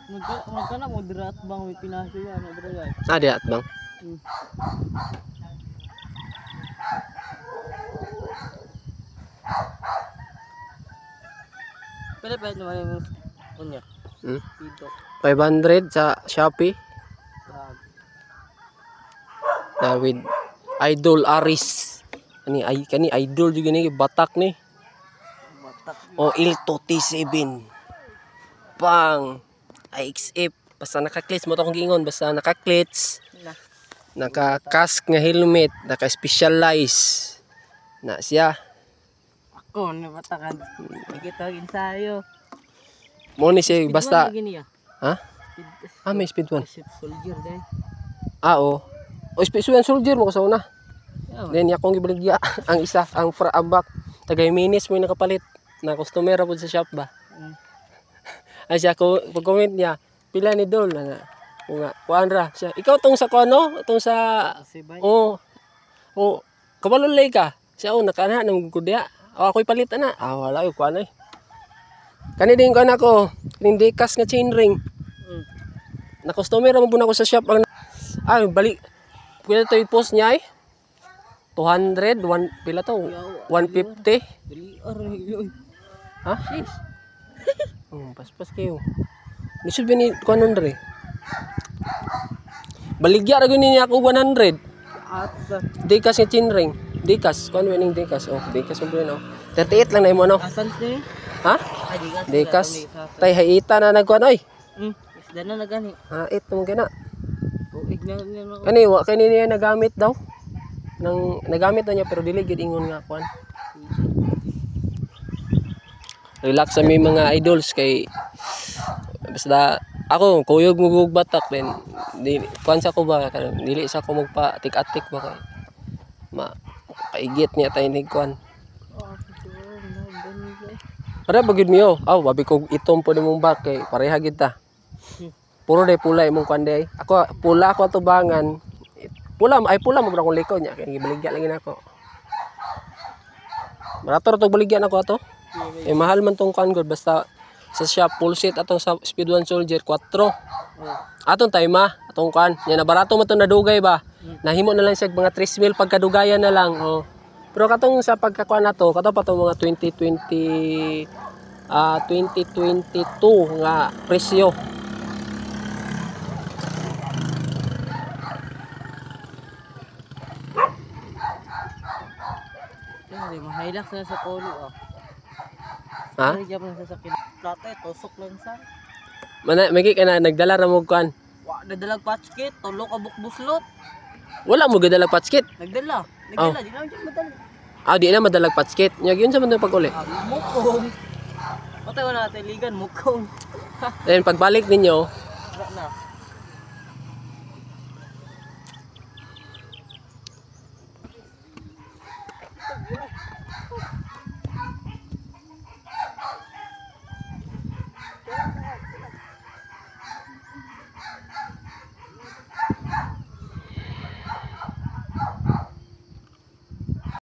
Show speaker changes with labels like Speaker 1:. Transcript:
Speaker 1: Magka na mo dirat bang may pinasyo yan, guys.
Speaker 2: Ah, dirat bang?
Speaker 1: Pwede naman yung kunya. Dito.
Speaker 2: 500 sa Shopee. Na with Idol Aris. Kani idol juga ni Batak ni.
Speaker 1: Batak.
Speaker 2: O Ilto T7. Pang IXF. Basta naka-clits mo to kung gingon, basta naka-clits. Naka-cask nga helmet, naka-specialize. Na siya.
Speaker 1: Ako na batakan. Kita ensayo.
Speaker 2: Mo ni siya basta. Ha? May speed 1.
Speaker 1: Soldier dai.
Speaker 2: Oo. O speed 1 soldier mo sa una. Then akong gibaligya ang isa, ang abak. Tagay minis mo yung nakapalit. Na customer po sa shop ba. Ay siya ko pag-comment niya, pila ni Dol na. Nga, kuanra siya. Ikaw tong sa kuano, tong sa kabalulay ka. Siya nakana nang gudya. Ako'y palit na. Wala yung kuan eh. Kani din ko na ko, Dekas nga chain ring. Na customer mo na ko sa shop ang balik. Pwede to i-post niya eh. 200, pila to? 150. Ha? Paspas kayo. Lisod ba ni kuanon dre? Baligya ra gyud niya ako 100. Dekas nga chain ring. Dekas, kuan ning Dekas. Dekas mo no. 38 lang na imo no.
Speaker 1: Asan ni?
Speaker 2: Ha? Dekas. Tay haita na nagkuan oy.
Speaker 1: Isda na nagani.
Speaker 2: Ito mo gina.
Speaker 1: Tuig na niya.
Speaker 2: Kani niya nagamit daw. Nagamit na niya pero dili gyud ingon nga kuan. Relax sa may mga idols kay basta ako kuyog mo Batak din. Kuan sa ko ba dili sa ko magpa-atik-atik ba kay kaigit niya tay ni kuan. Para bagid miyo. Babi ko itom po nimong bak kay pareha gid ta. Puro day pula imong kuan day. Ako pula ako atubangan. Pula mo akong likod niya kay gibaligya lang ako. Barato ra to baligyan ako ato. Mahal man tong kuan god basta sa shop full set atong sa Speed 1 Soldier 4. Atong time atong kuan. Nya na barato man to nadugay ba. Nahimo na lang siya mga 3,000 pagkadugayan na lang. Pero katong sa pagkakuan nato, kato pa tong mga 2022 nga presyo.
Speaker 1: Mahilak na sa polo
Speaker 2: Ha?
Speaker 1: Ay gyapon sa sakin. Plate tusok lang sa.
Speaker 2: May na nagdala ra mo kuan.
Speaker 1: Wa nadalag patchkit, tulo ka bukbuslot.
Speaker 2: Wala mo gadalag patskit.
Speaker 1: Nagdala, di na gyud madala.
Speaker 2: Di na madalag patskit. Nya gyud sa man pag-uli.
Speaker 1: Mukong. Patay wala natin ligan mukong.
Speaker 2: Then pagbalik ninyo,
Speaker 1: na.